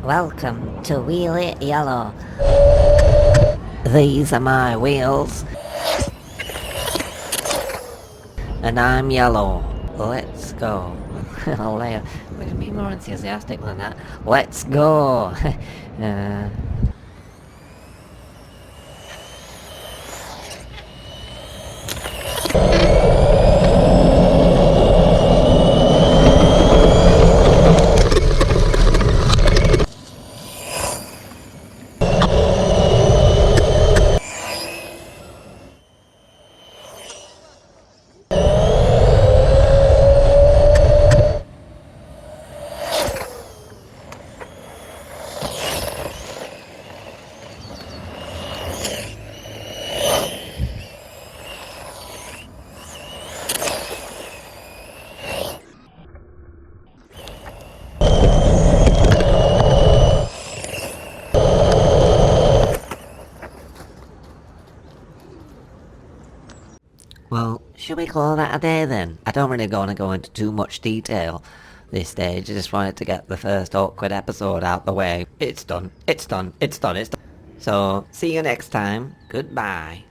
Welcome to Wheel It Yellow. These are my wheels, and I'm yellow. Let's go. I'll be more enthusiastic than that. Let's go. uh, well, should we call that a day then? I don't really want to go into too much detail this stage. I just wanted to get the first awkward episode out the way. It's done. It's done. It's done. It's done. So, see you next time. Goodbye.